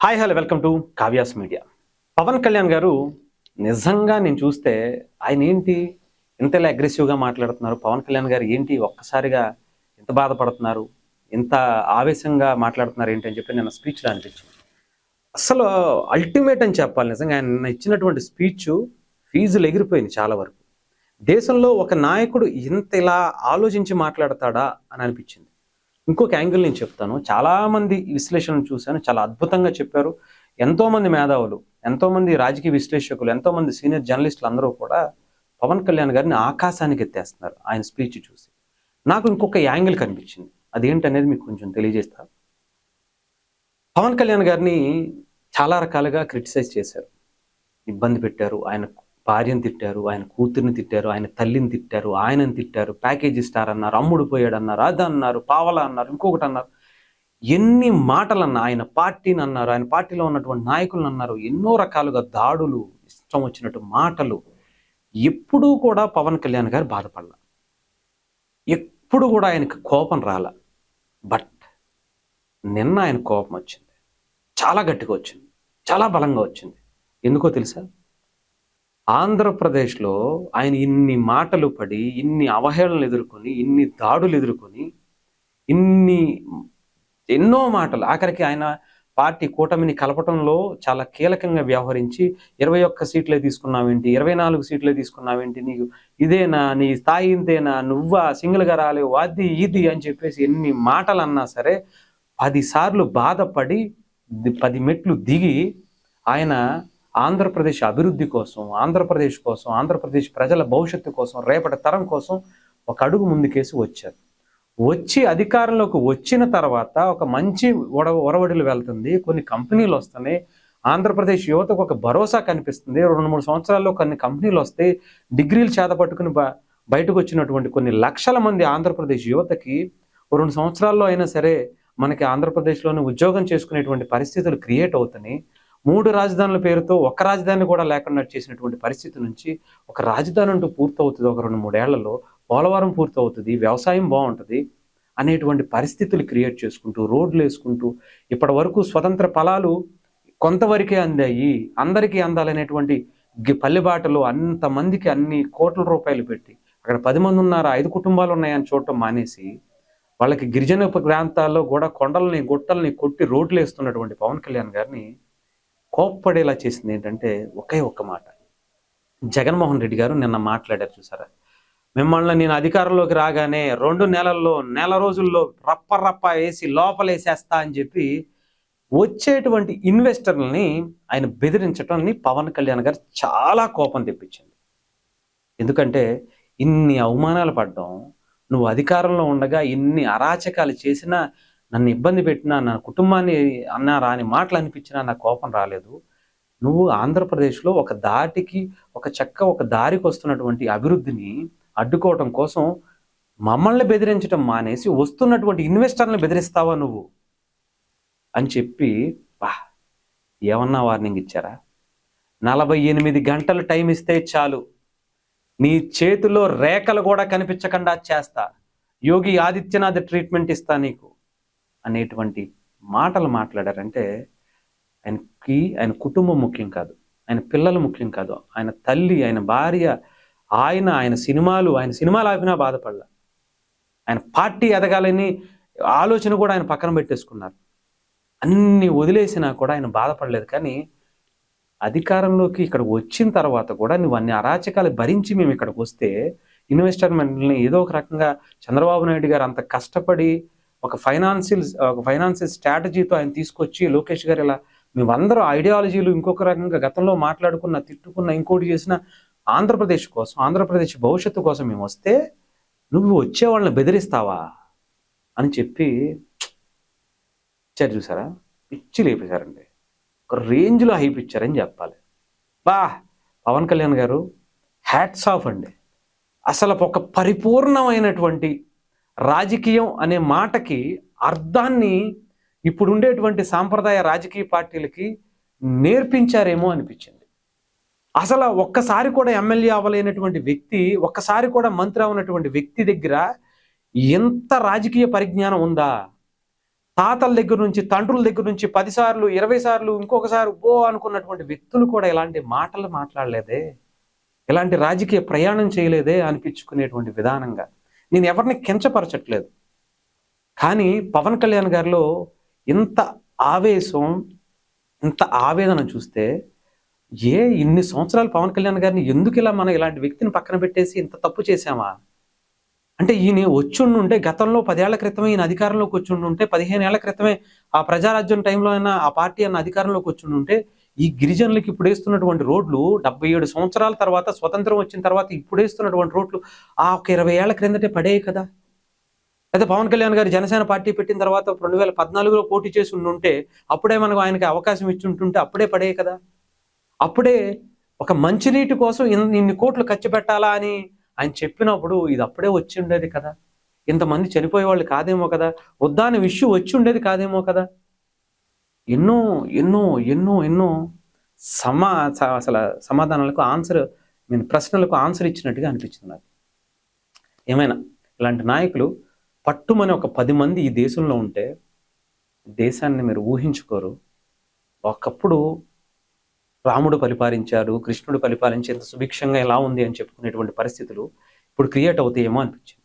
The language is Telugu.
Hi hello welcome to Kavya's media. Pawan Kalyan గారు నిజంగా నేను చూస్తే ఆయన ఏంటి ఇంతలా అగ్రెసివ్గా మాట్లాడుతున్నారు? పవన్ కళ్యాణ్ గారు ఏంటి ఒక్కసారిగా ఎంత బాధపడుతున్నారు, ఎంత ఆవేశంగా మాట్లాడుతున్నారు ఏంటి అని చెప్పి నేను స్పీచ్లో అనిపించింది. అసలు అల్టిమేట్ అని చెప్పాలి. నిజంగా ఆయన ఇచ్చినటువంటి స్పీచ్ ఫీజులు ఎగిరిపోయింది చాలా వరకు. దేశంలో ఒక నాయకుడు ఇంత ఇలా ఆలోచించి మాట్లాడతాడా అని అనిపించింది. ఇంకొక యాంగిల్ నేను చెప్తాను. చాలామంది విశ్లేషణలు చూశాను, చాలా అద్భుతంగా చెప్పారు. ఎంతోమంది మేధావులు, ఎంతోమంది రాజకీయ విశ్లేషకులు, ఎంతోమంది సీనియర్ జర్నలిస్టులు అందరూ కూడా పవన్ కళ్యాణ్ గారిని ఆకాశానికి ఎత్తేస్తున్నారు ఆయన స్పీచ్ చూసి. నాకు ఇంకొక యాంగిల్ కనిపించింది, అదేంటనేది మీకు కొంచెం తెలియజేస్తా. పవన్ కళ్యాణ్ గారిని చాలా రకాలుగా క్రిటిసైజ్ చేశారు, ఇబ్బంది పెట్టారు. ఆయన భార్యను తిట్టారు, ఆయన కూతుర్ని తిట్టారు, ఆయన తల్లిని తిట్టారు, ఆయనని తిట్టారు, ప్యాకేజీ స్టార్ అన్నారు, అమ్ముడు పోయాడు అన్నారు, అది అన్నారు, పావలా అన్నారు, ఇంకొకటి అన్నారు. ఎన్ని మాటలు అన్నా, ఆయన పార్టీని అన్నారు, ఆయన పార్టీలో ఉన్నటువంటి నాయకులను అన్నారు, ఎన్నో రకాలుగా దాడులు, ఇష్టం వచ్చినట్టు మాటలు. ఎప్పుడూ కూడా పవన్ కళ్యాణ్ గారు బాధపడాల, ఎప్పుడు కూడా ఆయనకు కోపం రాల. బట్ నిన్న ఆయన కోపం వచ్చింది, చాలా గట్టిగా వచ్చింది, చాలా బలంగా వచ్చింది. ఎందుకో తెలుసా? ఆంధ్రప్రదేశ్లో ఆయన ఇన్ని మాటలు పడి, ఇన్ని అవహేళనలు ఎదుర్కొని, ఇన్ని దాడులు ఎదుర్కొని, ఎన్నో మాటలు, ఆఖరికి ఆయన పార్టీ కూటమిని కలపటంలో చాలా కీలకంగా వ్యవహరించి 21 సీట్లే తీసుకున్నావేంటి, 24 సీట్లే తీసుకున్నావేంటి, నీకు ఇదేనా, నీ స్థాయి ఇంతేనా, నువ్వా సింగిల్గా రాలేవు, అది ఇది అని చెప్పేసి ఎన్ని మాటలు అన్నా సరే 10 సార్లు బాధపడి 10 మెట్లు దిగి ఆయన ఆంధ్రప్రదేశ్ అభివృద్ధి కోసం, ఆంధ్రప్రదేశ్ ప్రజల భవిష్యత్తు కోసం, రేపటి తరం కోసం ఒక అడుగు ముందుకేసి వచ్చారు. వచ్చి అధికారంలోకి వచ్చిన తర్వాత ఒక మంచి ఒరవడిలు వెళ్తుంది, కొన్ని కంపెనీలు వస్తున్నాయి, ఆంధ్రప్రదేశ్ యువతకు ఒక భరోసా కనిపిస్తుంది. 2-3 సంవత్సరాల్లో కొన్ని కంపెనీలు వస్తాయి. డిగ్రీలు చేతపట్టుకుని బయటకు వచ్చినటువంటి కొన్ని లక్షల మంది ఆంధ్రప్రదేశ్ యువతకి 2 సంవత్సరాల్లో అయినా సరే మనకి ఆంధ్రప్రదేశ్లోనే ఉద్యోగం చేసుకునేటువంటి పరిస్థితులు క్రియేట్ అవుతున్నాయి. 3 రాజధానుల పేరుతో ఒక్క రాజధాని కూడా లేకుండా చేసినటువంటి పరిస్థితి నుంచి ఒక రాజధాని అంటూ పూర్తవుతుంది ఒక 2-3 ఏళ్లలో, పోలవరం పూర్తవుతుంది, వ్యవసాయం బాగుంటుంది అనేటువంటి పరిస్థితులు క్రియేట్ చేసుకుంటూ, రోడ్లు వేసుకుంటూ, ఇప్పటి వరకు స్వతంత్ర ఫలాలు కొంతవరకే అందాయి, అందరికీ అందాలనేటువంటి పల్లెబాటలు అంతమందికి అన్ని కోట్ల రూపాయలు పెట్టి అక్కడ 10 మంది ఉన్నారు, 5 కుటుంబాలు ఉన్నాయని చూడటం మానేసి వాళ్ళకి గిరిజన ప్రాంతాల్లో కూడా కొండల్ని గుట్టల్ని కొట్టి రోడ్లు వేస్తున్నటువంటి పవన్ కళ్యాణ్ గారిని కోప్పడేలా చేసింది ఏంటంటే ఒకే ఒక్క మాట. జగన్మోహన్ రెడ్డి గారు నిన్న మాట్లాడారు, చూసారా? మిమ్మల్ని నేను అధికారంలోకి రాగానే 2 నెలల్లో, నెల రోజుల్లో రప్ప వేసి లోపలేసేస్తా అని చెప్పి వచ్చేటువంటి ఇన్వెస్టర్లని ఆయన బెదిరించడాన్ని పవన్ కళ్యాణ్ గారు చాలా కోపం తెప్పించింది. ఎందుకంటే ఇన్ని అవమానాలు పడ్డాం, నువ్వు అధికారంలో ఉండగా ఇన్ని అరాచకాలు చేసినా, నన్ను ఇబ్బంది పెట్టినా, నా కుటుంబాన్ని అన్నారా అని మాటలు అనిపించినా నాకు కోపం రాలేదు. నువ్వు ఆంధ్రప్రదేశ్లో ఒక దారికి వస్తున్నటువంటి అభివృద్ధిని అడ్డుకోవటం కోసం మమ్మల్ని బెదిరించడం మానేసి వస్తున్నటువంటి ఇన్వెస్టర్లను బెదిరిస్తావా నువ్వు అని చెప్పి ఏమన్నా వార్నింగ్ ఇచ్చారా? 48 గంటలు టైం ఇస్తే చాలు, నీ చేతిలో రేఖలు కూడా కనిపించకుండా చేస్తా, యోగి ఆదిత్యనాథ్ ట్రీట్మెంట్ ఇస్తా నీకు అనేటువంటి మాటలు మాట్లాడారంటే ఆయన కుటుంబం ముఖ్యం కాదు, ఆయన పిల్లలు ముఖ్యం కాదు, ఆయన తల్లి, ఆయన భార్య, ఆయన సినిమాలు ఆపినా బాధపడలా, ఆయన పార్టీ ఎదగాలని ఆలోచన కూడా ఆయన పక్కన పెట్టేసుకున్నారు. అన్ని వదిలేసినా కూడా ఆయన బాధపడలేదు. కానీ అధికారంలోకి ఇక్కడ వచ్చిన తర్వాత కూడా నువ్వు అన్ని అరాచకాలు భరించి మేము ఇక్కడికి వస్తే ఇన్వెస్ట్మెంట్ని ఏదో ఒక రకంగా చంద్రబాబు నాయుడు గారు అంత కష్టపడి ఒక ఫైనాన్షియల్ స్ట్రాటజీతో ఆయన తీసుకొచ్చి, లోకేష్ గారు ఇలా మేమందరూ ఐడియాలజీలు ఇంకొక రకంగా గతంలో మాట్లాడుకున్న, తిట్టుకున్న, ఇంకోటి చేసిన ఆంధ్రప్రదేశ్ కోసం, ఆంధ్రప్రదేశ్ భవిష్యత్తు కోసం మేము వస్తే నువ్వు వచ్చే వాళ్ళని బెదిరిస్తావా అని చెప్పి ఇచ్చారు. చూసారా? పిచ్చి లేపేశారండి, ఒక రేంజ్లో హైప్ ఇచ్చారని చెప్పాలి. పవన్ కళ్యాణ్ గారు హ్యాట్స్ ఆఫ్ అండి. అసలు ఒక పరిపూర్ణమైనటువంటి రాజకీయం అనే మాటకి అర్థాన్ని ఇప్పుడు ఉండేటువంటి సాంప్రదాయ రాజకీయ పార్టీలకి నేర్పించారేమో అనిపించింది. అసలు ఒక్కసారి కూడా ఎమ్మెల్యే అవ్వలేనటువంటి వ్యక్తి, ఒక్కసారి కూడా మంత్రి అవ్వనటువంటి వ్యక్తి దగ్గర ఎంత రాజకీయ పరిజ్ఞానం ఉందా? తాతల దగ్గర నుంచి, తండ్రుల దగ్గర నుంచి 10 సార్లు, 20 సార్లు, ఇంకొకసారి అనుకున్నటువంటి వ్యక్తులు కూడా ఇలాంటి మాటలు మాట్లాడలేదే, ఇలాంటి రాజకీయ ప్రయాణం చేయలేదే అనిపించుకునేటువంటి విధానంగా. నేను ఎవరిని కించపరచట్లేదు. కానీ పవన్ కళ్యాణ్ గారిలో ఇంత ఆవేశం, ఇంత ఆవేదన చూస్తే ఇన్ని సంవత్సరాలు పవన్ కళ్యాణ్ గారిని ఎందుకిలా మనం ఇలాంటి వ్యక్తిని పక్కన పెట్టేసి ఇంత తప్పు చేశామా? అంటే ఈయన వచ్చుండుంటే గతంలో 10 ఏళ్ల క్రితమే ఈయన అధికారంలోకి వచ్చుండుంటే, 15 ఏళ్ల క్రితమే ఆ ప్రజారాజ్యం టైంలో అయినా ఆ పార్టీ అన్న అధికారంలోకి వచ్చుండుంటే, ఈ గిరిజనులకి ఇప్పుడు వేస్తున్నటువంటి రోడ్లు 77 సంవత్సరాల తర్వాత, స్వతంత్రం వచ్చిన తర్వాత ఇప్పుడు వేస్తున్నటువంటి రోడ్లు ఒక 20 ఏళ్ల క్రిందటే పడేవి కదా. అయితే పవన్ కళ్యాణ్ గారు జనసేన పార్టీ పెట్టిన తర్వాత 2014లో పోటీ చేసి ఉండుంటే, అప్పుడే మనకు ఆయనకి అవకాశం ఇచ్చి ఉంటుంటే అప్పుడే పడేవి కదా. అప్పుడే ఒక మంచినీటి కోసం ఇన్ని కోట్లు ఖర్చు పెట్టాలా అని ఆయన చెప్పినప్పుడు ఇది అప్పుడే వచ్చి ఉండేది కదా. ఇంతమంది చనిపోయేవాళ్ళు కాదేమో కదా. ఉద్దాన ఇష్యూ వచ్చి ఉండేది కాదేమో కదా. ఎన్నో ఎన్నో ఎన్నో ఎన్నో అసలు సమాధానాలకు ప్రశ్నలకు ఆన్సర్ ఇచ్చినట్టుగా అనిపించింది నాకు. ఏమైనా ఇలాంటి నాయకులు పట్టుమని ఒక 10 మంది ఈ దేశంలో ఉంటే దేశాన్ని మీరు ఊహించుకోరు. ఒకప్పుడు రాముడు పరిపాలించారు, కృష్ణుడు పరిపాలించి ఎంత సుభిక్షంగా ఎలా ఉంది అని చెప్పుకునేటువంటి పరిస్థితులు ఇప్పుడు క్రియేట్ అవుతాయేమో అనిపించింది.